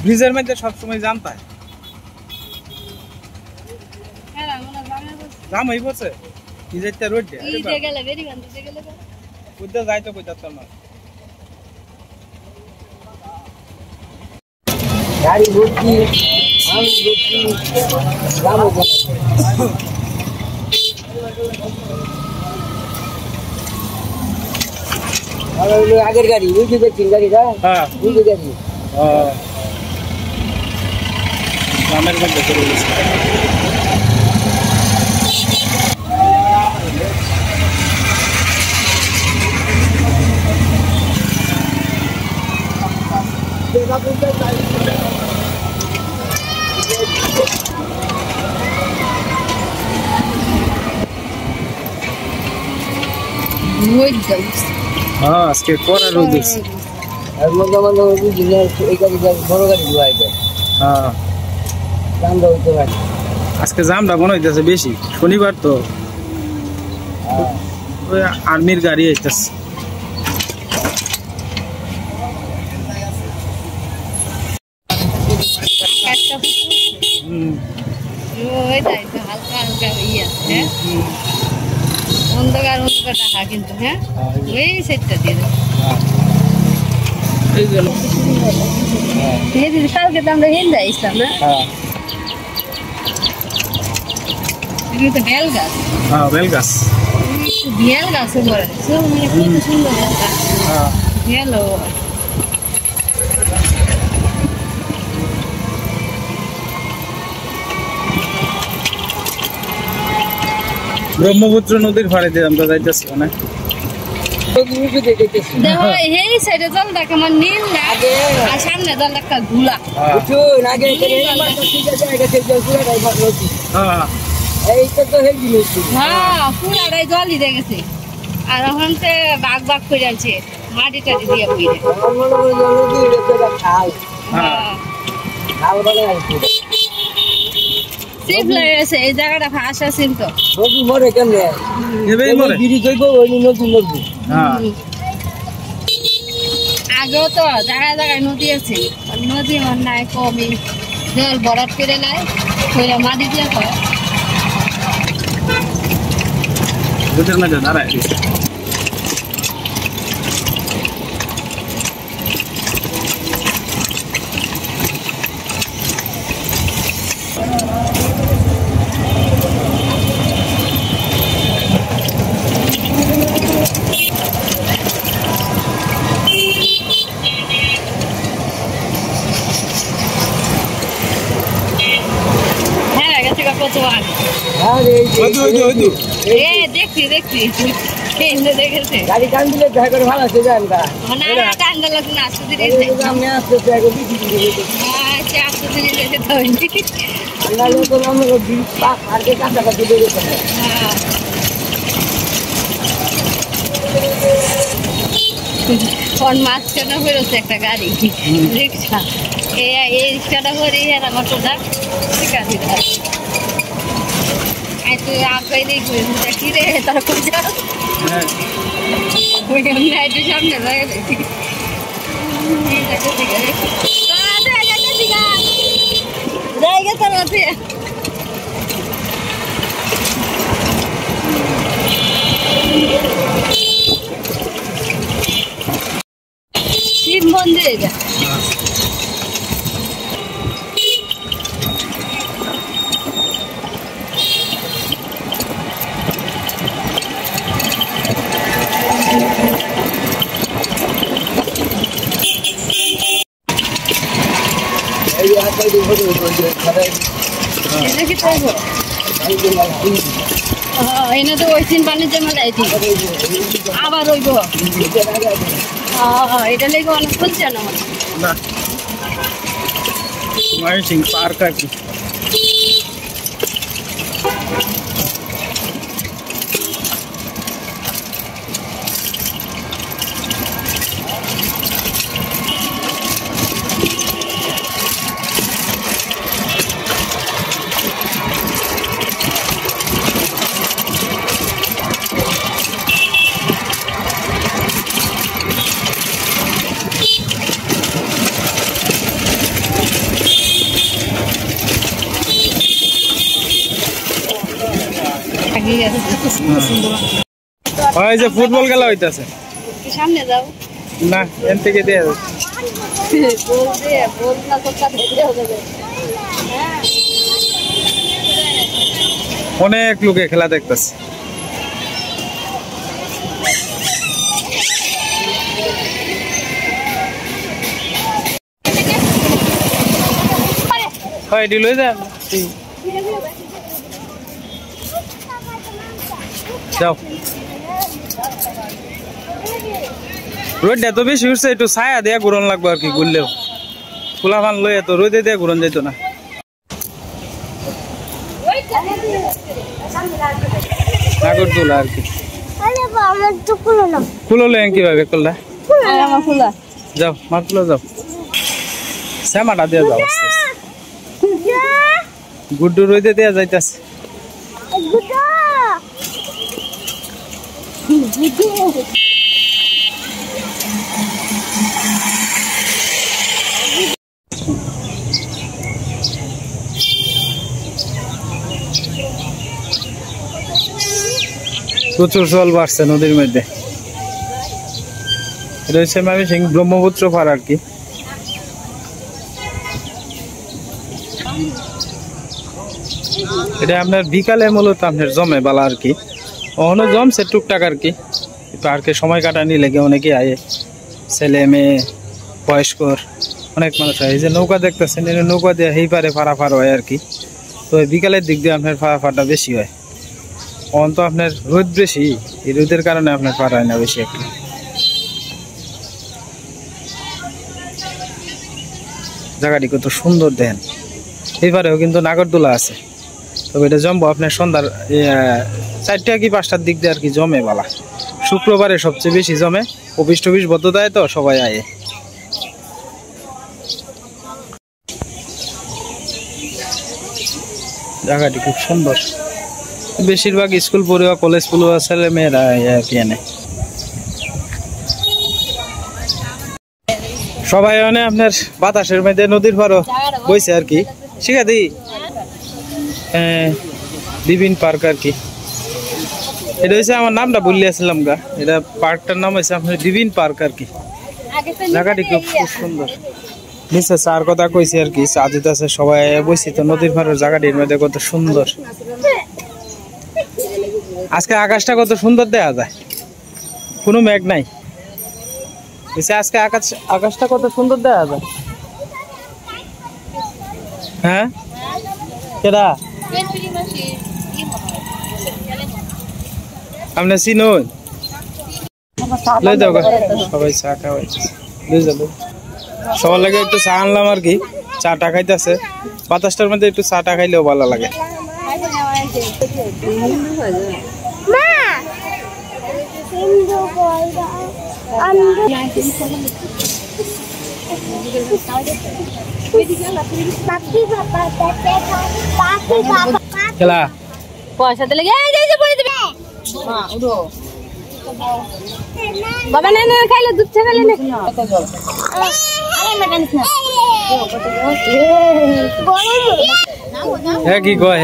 ব্রিজের মধ্যে সবসময় জাম পায় জাম হয়ে পড়ছে কি যাইতে রোড বুঝতে যাই তো কইতা চল না গাড়ি ভর্তি আমি ভর্তি জাম হবে আগের গাড়ি বুঝতে দেখছেন গাড়িটা হ্যাঁ বুঝতে গাড়ি গ্রামের মধ্যে চলে গেছে হ্যাঁ আজকে কড়া রোদ আছে আর মধ্যে মধ্যে বুঝলি এই গাড়ি বড় গাড়ি ধোয়াইবে হ্যাঁ জামটা হইতে পারে আজকে জামটা মনে হইতেছে বেশি শনিবার তো ওই আর্মির গাড়ি আইতেছে হালকা হালকা ইয়ে অন্ধকার অন্ধকার টাকা কিন্তু হ্যাঁ ওই সেটটা দিয়ে দিদি কালকে তো আমরা হেন যাইছিলাম না তো বেল গাছ বেল গাছ বেল গাছ বলে মানে কত সুন্দর বেল ব্রহ্মপুত্র নদীর পাড়ে দিয়ে আমরা যাইতেছি না দেখো এই সাইডে জলটা কেমন নীল না আর সামনে জল একটা ধুলা হ্যাঁ পুরাটাই জলই দেখেছি আর এখন তো বাঘ বাঘ করে আছে মাটি টাটি দিয়ে বইরে সিপ লাগেছে এই জায়গাটা ফাঁসা ছিল তো নদী মরে কেমনে গিরি কইব ওই নদী মরবি আগেও তো জায়গায় জায়গায় নদী আছে নদী মন নাই কমই জল বরফ করে নাই কইরা মাটি দিয়ে কয় দুধের মধ্যে দাঁড়ায় দেখছি দেখেছে গাড়ি টান দিলে দেখা করে ভালো আছে জান গা টান দিলে না আসতে দিলে আমি আসতে আগে বিক্রি করে আচ্ছা আসতে দিলে তো আমরা লোক আমরা পাক আগে কাটা কাটা দিয়ে দিতে হ্যাঁ কোন মাছ কেন বেরোচ্ছে একটা গাড়ি রিক্সা এই রিক্সাটা করে এরা মোটরটা ঠিক আছে তুই আগে দেখবি কি রে তারা কোন সামনে জায়গা তার আছে শিব মন্দির এনে তো ওই দিন বাণিজ্য মেলায় আবার রইব এটা লেগে অনেক খুলছে না পার্ক আছে লাগি আছে ওই যে ফুটবল খেলা হইতাছে সামনে যাও না এন থেকে দিয়ে বল না তো কাট দিয়ে হবে অনেক লোকে খেলা দেখতেছে হয় ডিল হয়ে যায় যাও রোদটা তো বেশি উঠছে একটু ছায়া দেয়া ঘুরন লাগবে আর কি ঘুরলেও খোলা ফান লই এত রোদে দিয়ে ঘুরন যেত না নাগরদোলা আর কি খুলো লেন কিভাবে করলা যাও মার খুলো যাও শ্যামাটা দিয়ে যাও গুড্ডু রোদে দেয়া যাইতাছে প্রচুর জল বাড়ছে নদীর মধ্যে এটা হচ্ছে ময়মনসিংহ ব্রহ্মপুত্র পার আর কি এটা আপনার বিকালে মূলত আপনার জমে বালা আর কি ওখানে জমছে টুকটাক আর কি পার্কে সময় কাটানি লেগে অনেকে আয়ে ছেলে মেয়ে বয়স্কর অনেক মানুষ হয় এই যে নৌকা দেখতেছেন নৌকা দিয়ে এই পারে ফাড়াফার হয় আর কি তো বিকালের দিক দিয়ে আপনার ফাড়াফারটা বেশি হয় অন তো আপনার রোদ বেশি এই রোদের কারণে আপনার পার হয় না বেশি একটু জায়গাটি কত সুন্দর দেন এইবারেও কিন্তু নাগরদোলা আছে তবে এটা জমবো আপনার সন্ধ্যার 4টা কি 5টার দিক দিয়ে আর কি জমে বালা শুক্রবারে সবচেয়ে বেশি জমে অফিস টফিস বদ্ধ দেয় তো সবাই আয়ে জায়গাটি খুব সুন্দর বেশিরভাগ স্কুল পড়ুয়া কলেজ পড়ুয়া ছেলে মেয়েরা কি এনে সবাই মানে আপনার বাতাসের মধ্যে নদীর পাড়ও বইছে আর কি শিখা দি বিভিন্ন পার্ক আর কি এটা হচ্ছে আমার নামটা বললে আসলাম গা এটা পার্কটার নাম হচ্ছে আপনার বিভিন্ন পার্ক আর কি জায়গাটি খুব সুন্দর নিচে চার কথা কইছি আর কি চা দিতেছে সবাই বইছি তো নদীর পাড়ের জায়গাটির মধ্যে কত সুন্দর আজকে আকাশটা কত সুন্দর দেখা যায় কোনো মেঘ নাই আজকে আকাশটা কত সুন্দর দেখা যায় হ্যাঁ কেডা আপনি চিনুন লই দাও সবাই চা খাওয়াই লই যাবো সবার লাগে একটু চা আনলাম আর কি চাটা খাইতেছে বাতাসটার মধ্যে একটু চাটা খাইলেও ভালো লাগে খেলা পয়সা দিলে বাবা না না খাইলে দুধ চা খাইলে হে কি কয়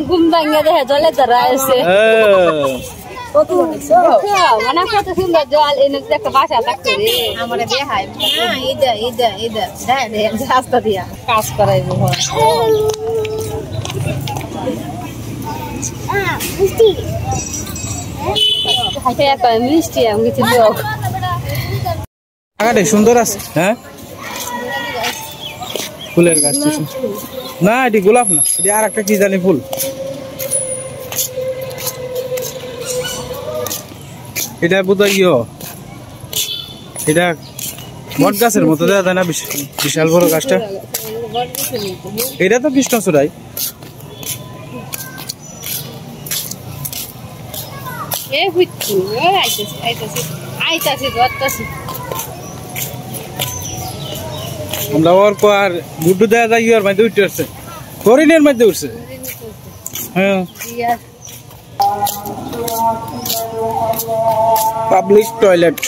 ঘুম ভাঙে দেখে জলে তারা আছে মানে কত সুন্দর জল এনে একটা বাসা থাকতো রে আমার দেখায় রাস্তা দিয়া কাজ করাইবো মিষ্টি আমি কিছু সুন্দর আছে হ্যাঁ ফুলের গাছ না এটি গোলাপ না এটি আর একটা কি জানি ফুল এটা বোধহয় এটা বট গাছের মতো দেখা যায় না বিশাল বড় গাছটা এটা তো কৃষ্ণচূড়াই আমরা ওর পর গুড্ডু দেওয়া যায় ওর মধ্যে উঠে আসছে হরিণের মধ্যে উঠছে হ্যাঁ পাবলিক টয়লেট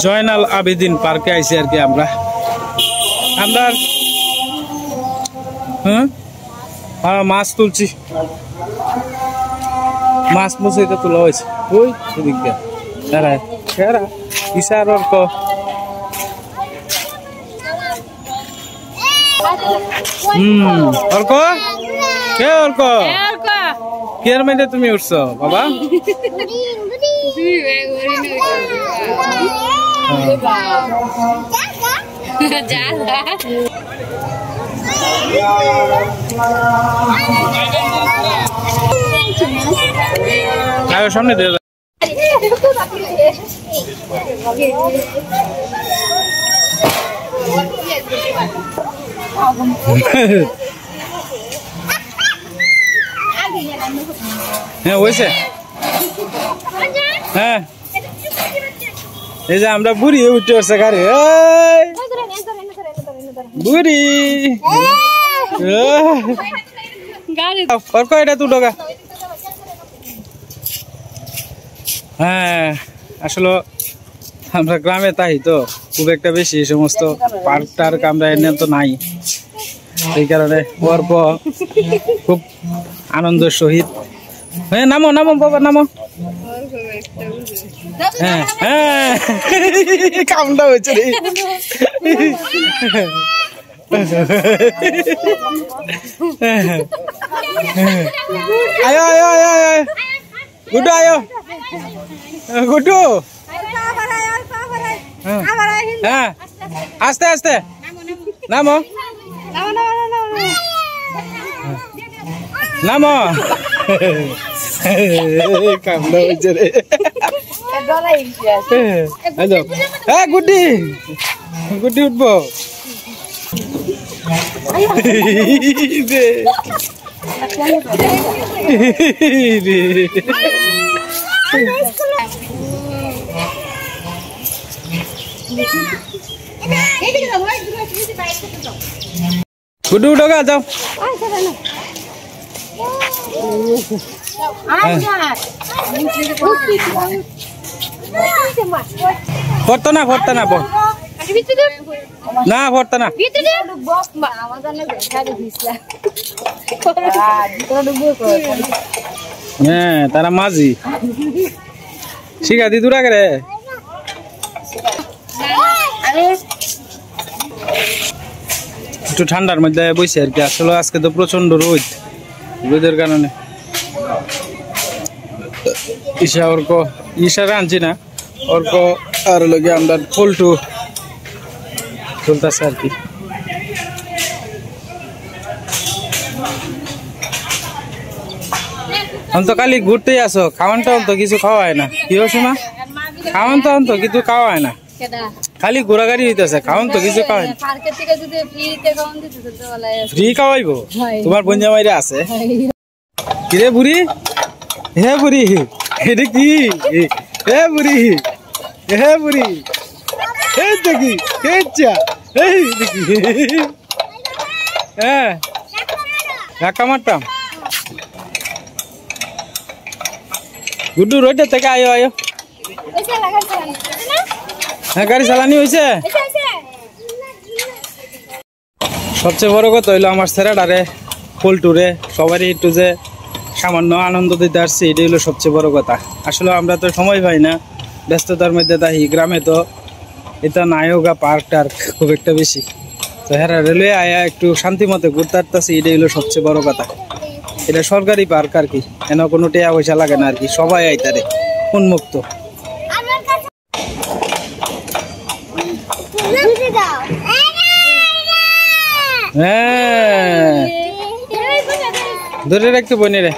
জয়নাল আবেদিন পার্কে আইছি আর কি আমরা মাছ তুলছি মাছ মুছে তোলা হয়েছে ওই দিক দিয়ে ইশার অর্ক অর্ক কে অর্ক কেয়ার মধ্যে তুমি উঠছো বাবা সামনে দিয়ে হ্যাঁ হয়েছে হ্যাঁ এই যে আমরা বুড়ি উঠে আসছে গাড়ি বুড়ি এটা তুলো গা হ্যাঁ আসলে আমরা গ্রামে তাই তো খুব একটা বেশি সমস্ত পার্ক টার্ক আমরা এনে তো নাই এই কারণে অল্প খুব আনন্দের সহিত হ্যাঁ নামো নামো বাবা নামো হ্যাঁ হ্যাঁ কামটা হয়েছে রে আয়ো আয়ো আয়ো আয়ো গুড্ডু আয়ো গুড্ডু হ্যাঁ আস্তে আস্তে নামো নামো কামড়া হয়েছে রে গুড্ডি গুড্ডি উঠবো গুড্ডু উঠো গা যাও পড়তো না পড়তো না না পড়তো না হ্যাঁ তারা মাঝি শিখা দি দূরা করে একটু ঠান্ডার মধ্যে বসে আর কি আসলে আজকে তো প্রচন্ড রোদের কারণে ঈশা আনছি না অর্ক আর লগে আমরা ফুলটু চলতেছে আর কি তো কালি ঘুরতেই আসো খাওয়ানটা তো কিছু খাওয়া হয় না কি শোনা খাওয়ান তো কিছু খাওয়া হয় না খালি ঘোরাঘুরি হইতেছে খাওয়ান তো কিছু খাওয়াই ফ্রি খাওয়াইবো তোমার বঞ্জা মাইরে আছে কিরে বুড়ি হে বুড়ি এটা কি হে বুড়ি হে বুড়ি এই দেখি এই দেখি হ্যাঁ ধাক্কা মারতাম গুড্ডু রোড থেকে আয়ো আয়ো হ্যাঁ গাড়ি চালানি হয়েছে সবচেয়ে বড় কথা হইলো আমার ছেলেটারে ফুলটুরে সবারই একটু যে সামান্য আনন্দ দিতে আসছি এটাই হলো সবচেয়ে বড় কথা আসলে আমরা তো সময় পাই না ব্যস্ততার মধ্যে তাই গ্রামে তো এটা নায়োগা পার্ক টার্ক খুব একটা বেশি তো হ্যাঁ রেলওয়ে আয়া একটু শান্তি মতো ঘুরতে আসতেছি এটাই হলো সবচেয়ে বড় কথা এটা সরকারি পার্ক আর কি এন কোনো টেয়া পয়সা লাগে না আর কি সবাই আইতারে উন্মুক্ত হ্যাঁ ধরে রাখতে বনি রে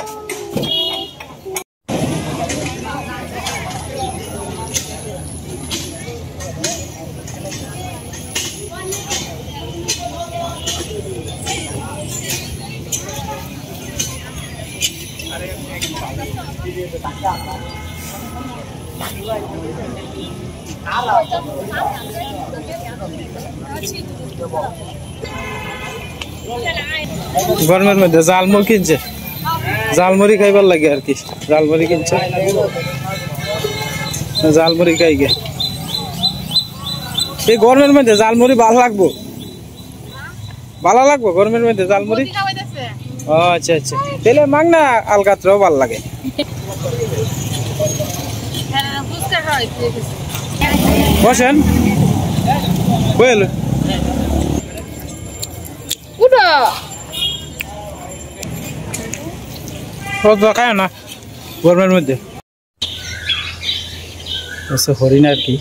গরমের মধ্যে জালমুড়ি কিনছে জালমুড়ি খাইবার লাগে আর কি জালমুড়ি কিনছে জালমুড়ি খাই গে এই গরমের মধ্যে জালমুড়ি ভালো লাগবো, ভালো লাগবো গরমের মধ্যে জালমুড়ি। ও আচ্ছা আচ্ছা, তাহলে মাং না আলকাতরাও ভালো লাগে। বসেন বল খায় না গরমের মধ্যে। হরিণ আর কি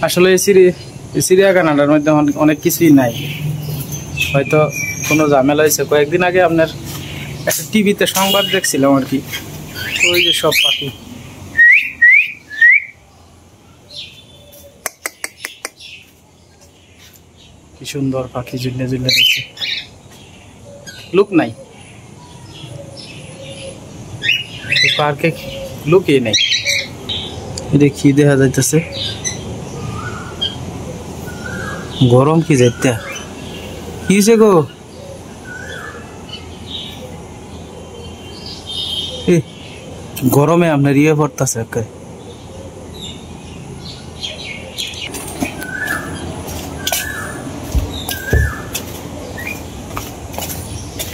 আসলে চিড়িয়াখানাটার মধ্যে অনেক কিছুই নাই, হয়তো কোনো ঝামেলা হয়েছে। কয়েকদিন আগে আপনার একটা টিভিতে সংবাদ দেখছিলাম আর কি, ওই যে সব পাখি কি সুন্দর পাখি ঝুলে ঝুলে দেখছে, লুক নাই পার্কে, লুকই নেই। এটা কি দেখা যাইতেছে, গরম কি যাইতে কি হয়েছে গো, গরমে আপনার ইয়ে পড়তেছে একে।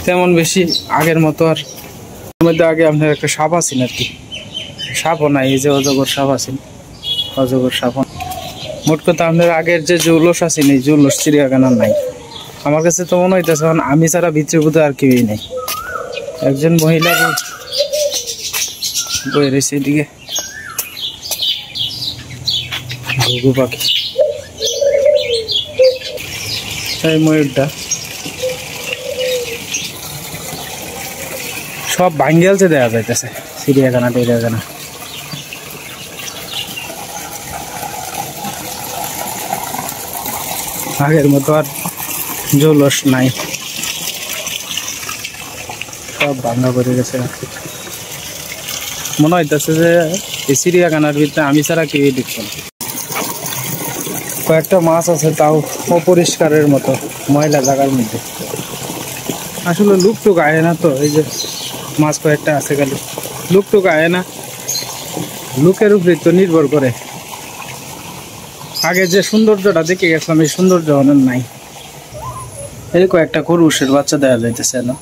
তেমন বেশি আগের মতো আর মধ্যে আগে আপনার একটা সাপ আছেন আর কি, সাপও নাই, এই যে অজগর সাপ আছেন, অজগর সাপ। মোট কথা আপনার আগের যে জৌলস আছেন এই জৌলস চিড়িয়াখানার নাই। আমার কাছে তো মনে হইতেছে আমি ছাড়া ভিতরে বোধহয় আর কেউই নেই। একজন মহিলা বয়ে রয়েছে এদিকে, ঘুঘু পাখি, এই ময়ূরটা সব ভাঙ্গেলছে দেখা যাইতেছে চিড়িয়াখানা টিড়িয়াখানা। আগের মতো আর জৌলস নাই, সব ভাঙ্গা পড়ে গেছে। মনে হইতেছে যে এই চিড়িয়াখানার ভিতরে আমি ছাড়া কেউই দেখছেন। কয়েকটা মাছ আছে তাও অপরিষ্কারের মতো ময়লা জায়গার মধ্যে, আসলে লুকটুক আয় না তো। এই যে মাছ কয়েকটা আছে খালি, লুকটুক আয় না, লুকের উপরে তো নির্ভর করে। আগে যে সৌন্দর্যটা দেখে গেছিলাম এই সৌন্দর্য অনেক নাই। এই কয়েকটা খরগোশের বাচ্চা দেখা যাইতেছে না,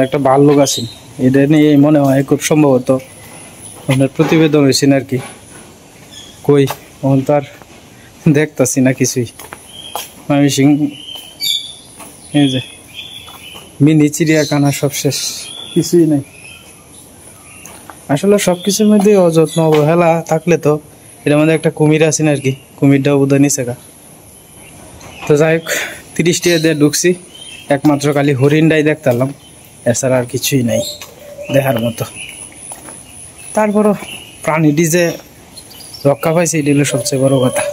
একটা ভাল্লুক আছে, এটা নিয়ে মনে হয় খুব সম্ভবত আপনার প্রতিবেদন হয়েছেন আর কি। কই এখন তো আর দেখতেছি না কিছুই, ময়মনসিং এই যে মিনি চিড়িয়াখানা সব শেষ, কিছুই নেই। আসলে সব কিছুর মধ্যে অযত্ন অবহেলা থাকলে তো, এর মধ্যে একটা কুমির আছেন আর কি, কুমিরটাও বোধহয় নিচে গা। তো যাই হোক 30 টাকা দিয়ে ঢুকছি, একমাত্র খালি হরিণটাই দেখতাম, এছাড়া আর কিছুই নাই দেখার মতো। তারপরও প্রাণীটি যে রক্ষা পাইছে এটি হলো সবচেয়ে বড় কথা।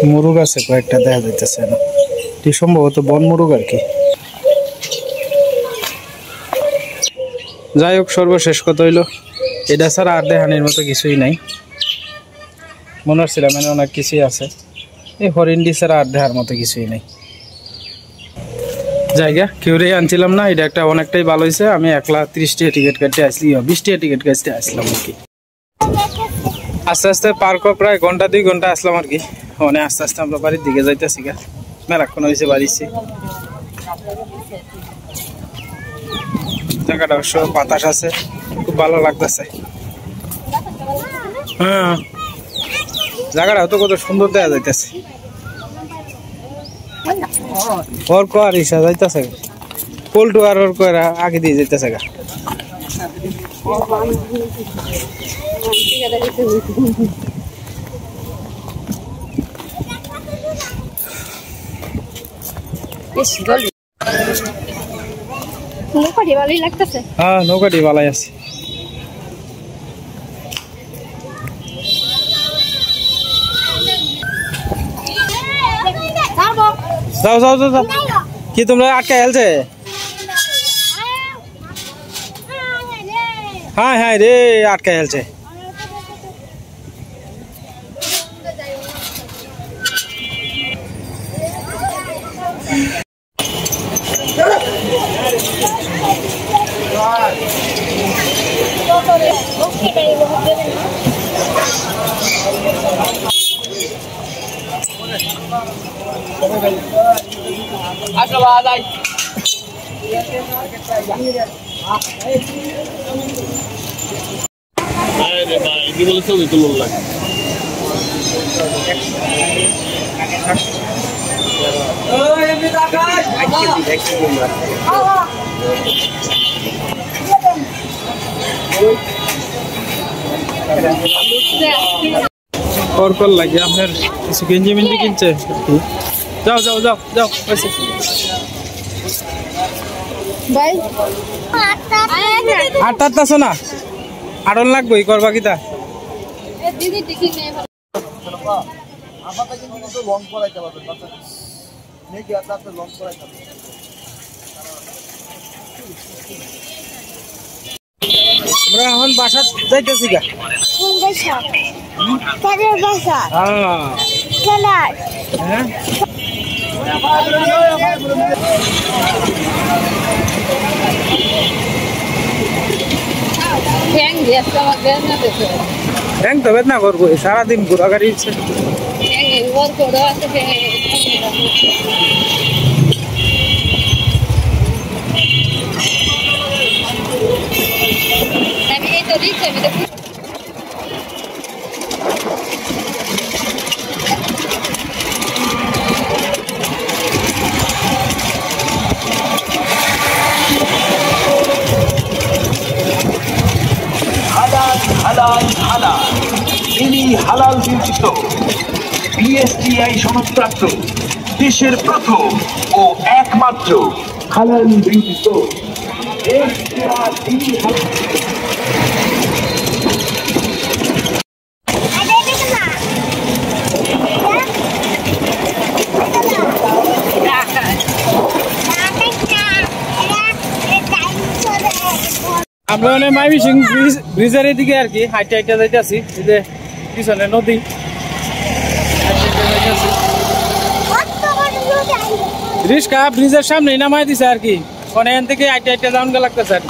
মুরুগ আছে কয়েকটা দেখা যাইতেছে না, এটি সম্ভবত বন মুরুগ আর কি। যাই হোক সর্বশেষ কথা হইলো এটা ছাড়া আর দেখানোর মতো কিছুই নাই। মনে হচ্ছিলাম মানে অনেক কিছুই আছে, এই হরিণটি ছাড়া আর দেখার মতো কিছুই নাই। জায়গা কেউরেই আনছিলাম না, এটা একটা অনেকটাই ভালো হয়েছে। আমি 130 টাকা টিকিট কাটতে আসলি, 20 টাকা টিকিট কাটতে আসলাম আর কি। আস্তে আস্তে পার্ক প্রায় ঘন্টা 2 ঘন্টা আসলাম আর কি। মানে আস্তে আস্তে আমরা বাড়ির দিকে যাইতেছি গা, মেলাক্ষণ হয়েছে বাড়িছি। জায়গাটা অবশ্য বাতাস আছে, খুব ভালো লাগতেছে। হ্যাঁ জায়গাটা তো কত সুন্দর দেখা যাইতেছে। ওর কর ইসা যাইতেছে, পল্টু আর ওর করা আগে দিয়ে যাইতেছে গা। নৌকাটি ভালোই লাগতেছে। হ্যাঁ নৌকাটি ভালোই আছে। যাও যাও যাও যাও কি তোমরা আটকে হেলছে হ্যাঁ হ্যাঁ রে আটকে হেলছে কল লাগে আপনার কিছু গেঞ্জি মেঞ্জি কিনছে যাও যাও যাও যাও আটটা শোনা আড়ন লাগবো ই করবা কিতা আমরা এখন বাসা যাইতেছি গা হ্যাঁ ব্যাংক তো বেদনা করবো সারাদিন ঘোরাঘাড়ি ইচ্ছে হালাল বিউটিত বিএসটিআই সনদপ্রাপ্ত দেশের প্রথম ও একমাত্র হালাল বিউটিত আমরা মানে মাইমিসিং ব্রিজের এদিকে আর কি হাইটে হাইটে যাইতেছি পিছনে নদী রিস্কা ব্রিজের সামনে নামাই দিছে আর কি এখান থেকে হাইটে হাইটে যাওয়ান লাগতেছে আর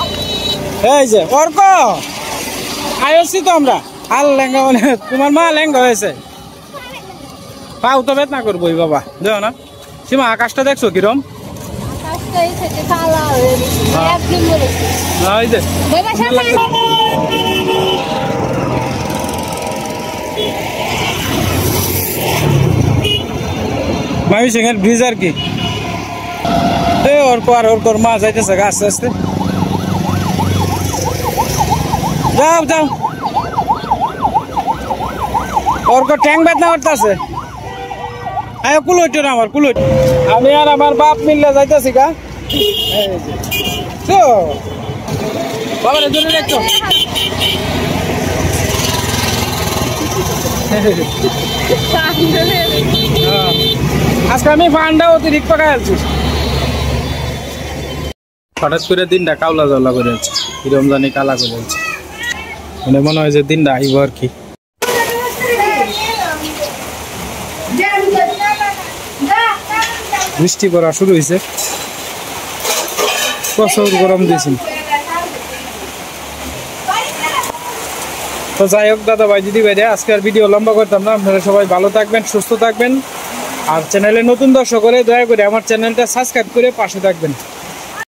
এই যে অর্ক আইসি তো আমরা হাল লেঙ্গা মানে তোমার মা লেঙ্গা হয়েছে পাও তো বেদনা করবোই বাবা দেখো না সীমা আকাশটা দেখছো কিরম মাইমিসিং এর ব্রিজ আর কি ওর মা যাইতেছে আস্তে আস্তে যাও যাও ওর ট্যাঙ্ক বেদনা করতেছে কুলোইটো না আমার কুলোইট আমি আর আমার বাপ মিললে যাইতেছি গা বাবার জন্য দেখছো আজকে আমি ফান্ডা অতিরিক্ত পাকাই আছি হঠাৎ করে দিনটা কাউলা জলা করে আছে কিরম জানি কালা করে আছে মানে মনে হয় যে দিনটা আইব আর কি বৃষ্টি পড়া শুরু হয়েছে প্রচুর গরম দিয়েছি তো যাই হোক দাদা ভাই দিদি ভাই আজকে আর ভিডিও লম্বা করতাম না আপনারা সবাই ভালো থাকবেন সুস্থ থাকবেন আর চ্যানেলে নতুন দর্শক করে দয়া করে আমার চ্যানেলটা সাবস্ক্রাইব করে পাশে থাকবেন